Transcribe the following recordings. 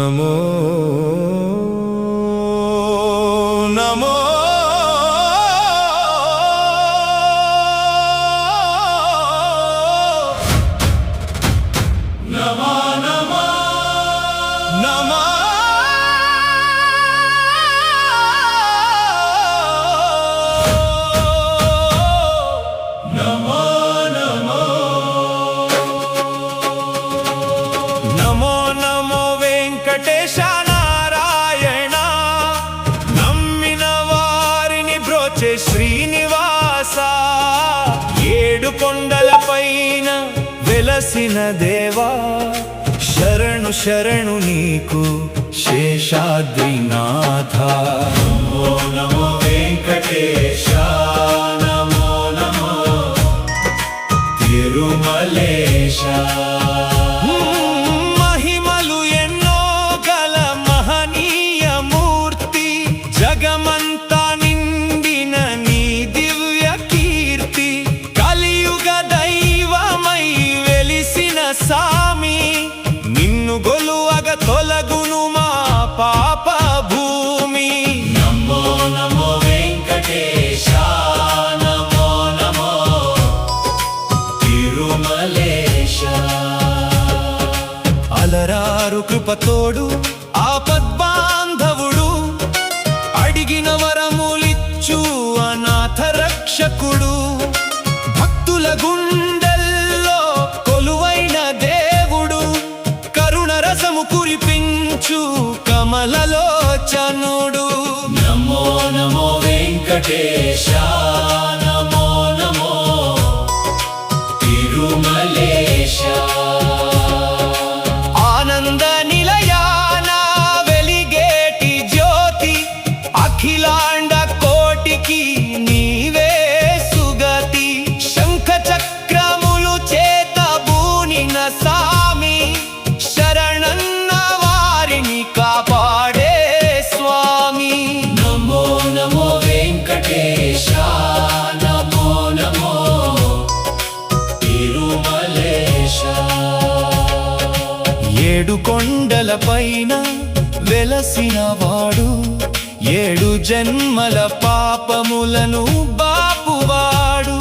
నమో నమో నమో నమో నమో నమో నమో నమో నమో వెంకటేశ నారాయణ నమ్మిన వారిని బ్రోచే శ్రీనివాస ఏడు కొండలపైన వెలసిన దేవా శరణు శరణు నీకు శేషాద్రినాథ నమో నమో వెంకటేశ నమో నమో తిరుమలేశ మహిమలు ఎన్నో గల మహనీయ మూర్తి జగమంతా నిండిన నీ దివ్య కీర్తి కలియుగ దైవమై వెలిసిన సామి నిన్ను గొలువగ తొలగును మా పాప భూమి నమో నమో వెంకటేశ నమో నమో తిరుమలేశ అలరారు కృపతోడు ఆపద్బాంధవుడు అడిగిన వరములిచ్చు అనాథ రక్షకుడు భక్తుల గుండెల్లో కొలువైన దేవుడు కరుణ రసము కురిపించు కమలలోచనుడు నమో నమో వెంకటేశ నమో నమో తిరుమలేశ ఆనంద నిలయాన వెలిగేటి జ్యోతి అఖిలాండ కోటికి నీవే సుగతి శంఖ చక్రములు చేత బూనిన సామి శరణన్న వారిని కాపాడే స్వామి నమో నమో వెంకటేశ నమో నమో తిరుమలేశ ఏడు కొండలపైన వెలసిన వాడు ఏడు జన్మల పాపములను బాపువాడు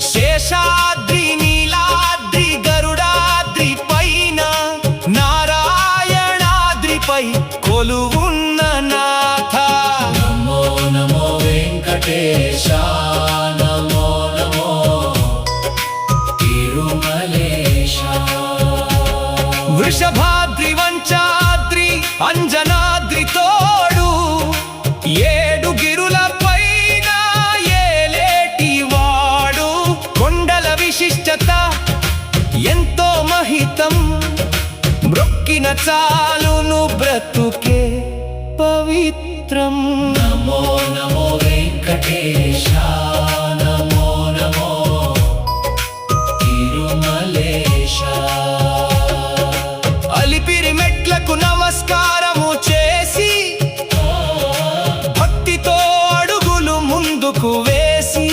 శేషాద్రి నీలాద్రి గరుడాద్రి పైన నారాయణాద్రిపై కొలువున్న నాథ నమో నమో వెంకటేశ నమో నమో తిరుమలేశ వృషభాద్రి వంచాద్రి అంజనాద్రి తోడు ఏడు గిరుల పైన ఏలేటి వాడు కొండల విశిష్టత ఎంతో మహితం మృక్కిన చాలును బ్రతుకే పవిత్రం నమో నమో వెంకటేశ నమో నమో తిరుమలేశ అలిపిరి మెట్లకు నమస్కారము చేసి భక్తితో అడుగులు ముందుకు వేసి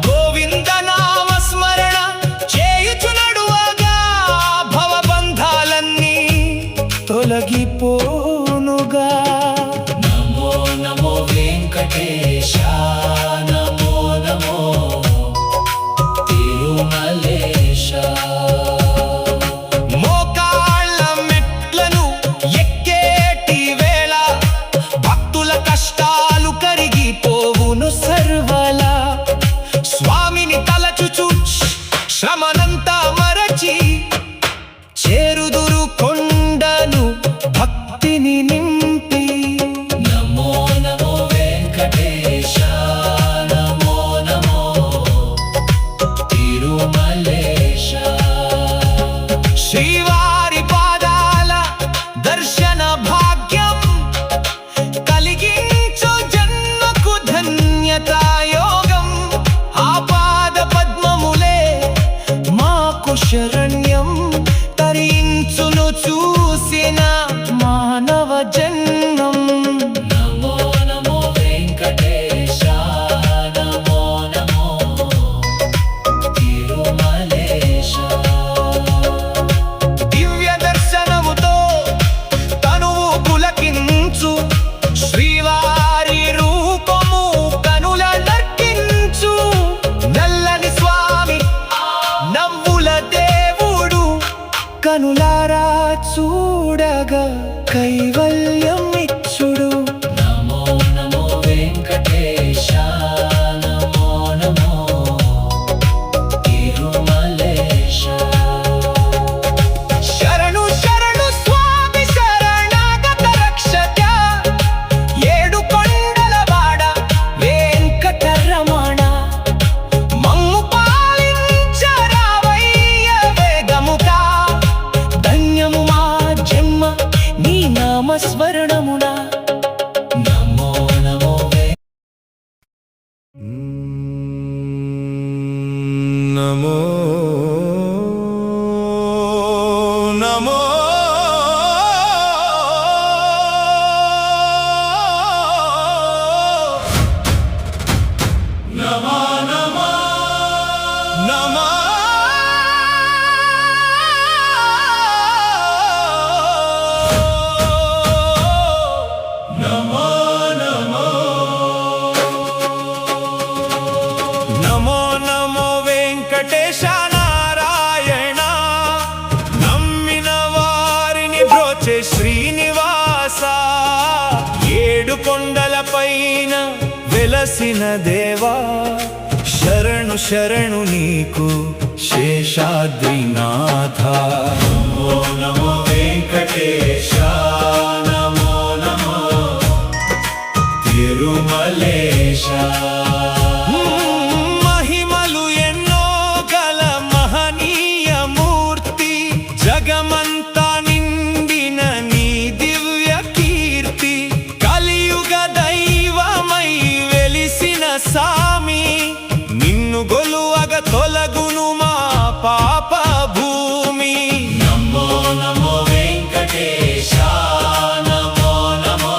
గోవింద నామ స్మరణ చేయుచు నడువగా భవబంధాలన్నీ తొలగిపోనుగా నమో నమో వెంకటేశ నమో నమో తిరుమలేశ మోకాళ్ళ మెట్లను ఎక్కేటి వేళ భక్తుల కష్టాలు కరిగిపోవును సర్వలా స్వామిని తలచుచు శ్రమనంతా మరచి చేరుదురు కొండను భక్తి కనులారా చూడగా కైవల్యం ఇచ్చుడు. నమో నమో వెంకటేశ నమో నమో తిరుమలేశ. శరణు శరణు స్వామి శరణాగత రక్షక, ఏడు కొండల వాడ వెంకటరమణ. మమ్ము పాలించరావయ్య వేగముగా, ధన్యము మా జన్మ నీ నామస్మరణమున. నమో నమో నమో నమో నమో నమో నమో నమో నమో నమో వెంకటేశ నారాయణ. నమ్మిన వారిని బ్రోచే శ్రీనివాస, ఏడు కొండల పైన వెలసిన దేవా. శరణు శరణు నీకు శేషాద్రినాథ. నమో నమో వెంకటేశ నమో నమో తిరుమలేశ. మహిమలు ఎన్నో గల మహనీయ మూర్తి, జగమంతా నిండిన నీ దివ్య కీర్తి. కలియుగ దైవమై వెలిసిన సామి, నిన్ను గొలువగ తొలగును మా పాప భూమి. నమో నమో వెంకటేశ నమో నమో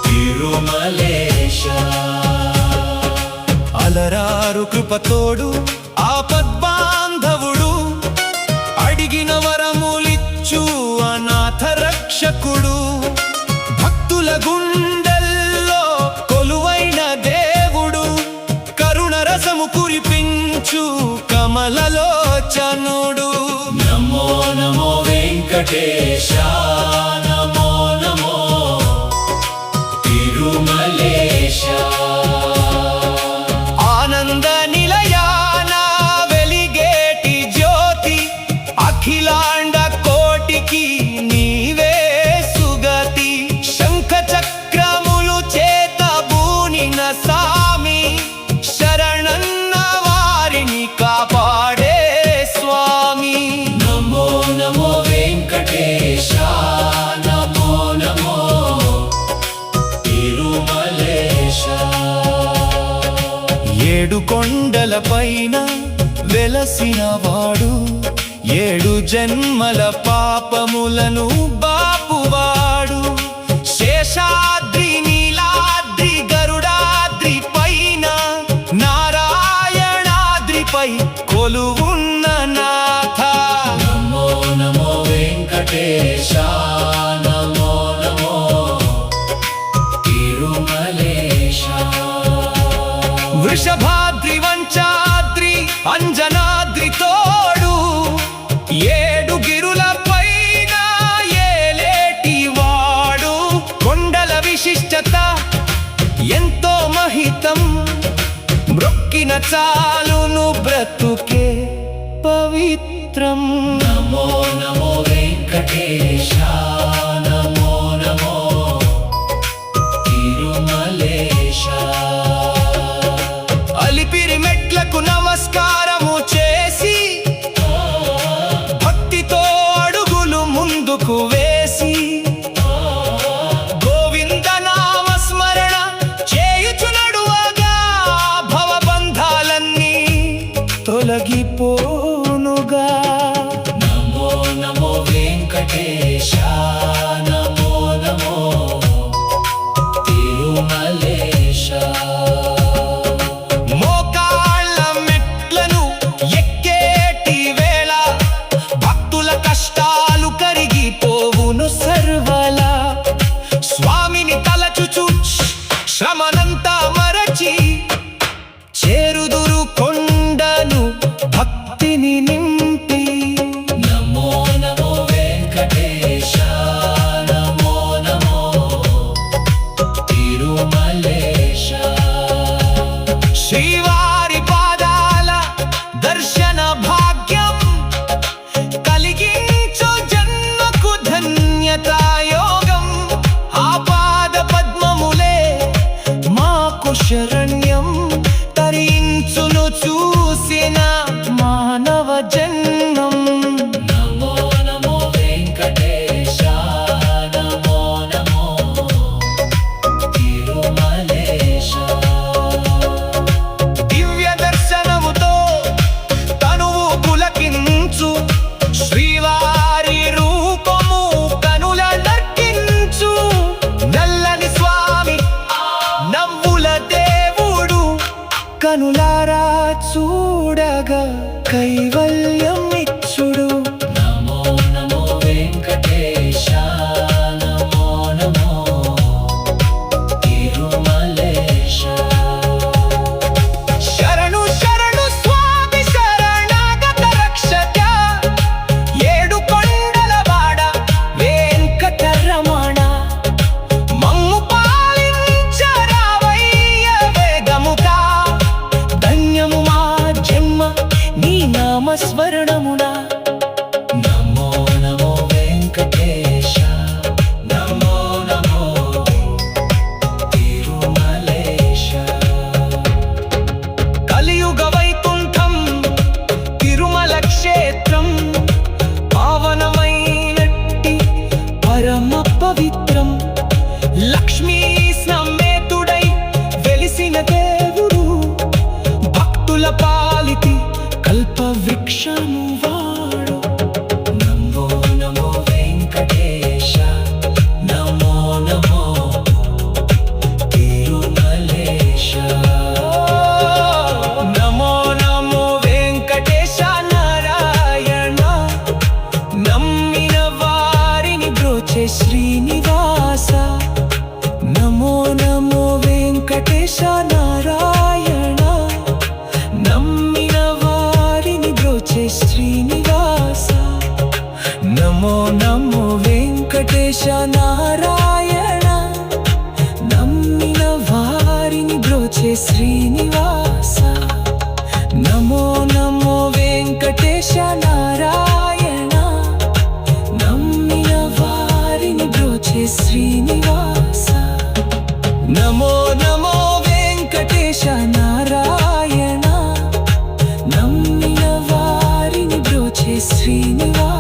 తిరుమలేశ. అలరారు కృపతోడు ఆపద్బాంధవుడు, అడిగిన వరములిచ్చు అనాథ రక్షకుడు. భక్తుల గుండెల్లో కొలువైన దేవుడు, కరుణ రసము కురిపించు కమలలోచనుడు. నమో నమో వెంకటేశ నమో నమో తిరుమలేశ. ఆనంద నిలయాన వెలిగేటి జ్యోతి, అఖిలాండ కోటికి నీవే సుగతి. శంఖ చక్రములు చేత బూనిన సామి, శరణన్న వారిని కాపాడే స్వామి. నమో నమో వెంకటేశ నమో నమో తిరుమలేశ. ఏడు కొండల పైన వెలసిన వాడు, ఏడు జన్మల పాపములను బాపువాడు. శేషాద్రి నీలాద్రి గరుడాద్రి పైన, నారాయణాద్రిపై కొలువున్న నాథ. నమో నమో వెంకటేశ నమో నమో తిరుమలేశ. వృషభాద్రి వంచాద్రి అంజనాద్రి తోడు, ఏడు గిరుల పైన ఏలేటి వాడు. కొండల విశిష్టత ఎంతో మహితం, మ్రొక్కిన చాలును బ్రతుకే పవిత్రం. నమో నమో వెంకటేశ నమో నమో తిరుమలేశ. అలిపిరి మెట్లకు నమస్కారము చేసి, భక్తితో అడుగులు ముందుకు వేసి, గోవింద నామ స్మరణ చేయుచు నడువగా, భవబంధాలన్నీ తొలగిపోనుగా. నమో నమో వెంకటేశ నమో నమో తిరుమలేశ. మోకాళ్ళ మెట్లను ఎక్కేటి వేళ, భక్తుల కష్టాలు కరిగిపోవును సర్వలా. స్వామిని తలచుచు శ్రమనంతా మరచి, చేరుదురు కొండను భక్తిని నింపి. శరణ్యం తరించును చూసిన మానవ జన్మం. నమో నమో వెంకటేశ నమో నమో తిరుమలేశ. దివ్య దర్శనముతో తనువు పులకించు శ్రీవారి రూపము కనుల దర్కించు. నల్లని స్వామి నవ్వుల దేవుడు కనులారా చూడగా కైవల్యం ఇచ్చుడు. నమో నమో వెంకటేశ నమో నమో తిరుమలేశ. శరణు శరణు స్వామి శరణాగత రక్షక ఏడు కొండల వాడ వెంకటరమణ. మమ్ము పాలించరావయ్య వేగముగా ధన్యము మా జన్మ నీ నామస్మరణమున. నమో నమో వెంకటేశ నమో నమో తిరుమలేశ. కలియుగ వైకుంఠం తిరుమల క్షేత్రం పావనమైనట్టి పరమ పవిత్రం. లక్ష్మీ సమేతుడై వెలిసిన దేవుడు భక్తుల పాలిటి కల్ప వృక్షము వాడు. నమో నమో వెంకటేశ నమో నమో తిరుమలేశ. నమో నమో వెంకటేశ నారాయణ నమ్మిన వారిని బ్రోచే శ్రీనివాస. నమో నమో వెంకటేశ నారాయణ నమ్మిన వారిని బ్రోచే శ్రీనివాస. నమో నమో వెంకటేశ నారాయణ నమ్మిన వారిని బ్రోచే శ్రీనివాస. నమో నమో వెంకటేశ నారాయణ నమ్మిన వారిని బ్రోచే శ్రీనివాస. నమో నమో వెంకటేశ నారాయణ నమ్మిన వారిని బ్రోచే శ్రీనివాస.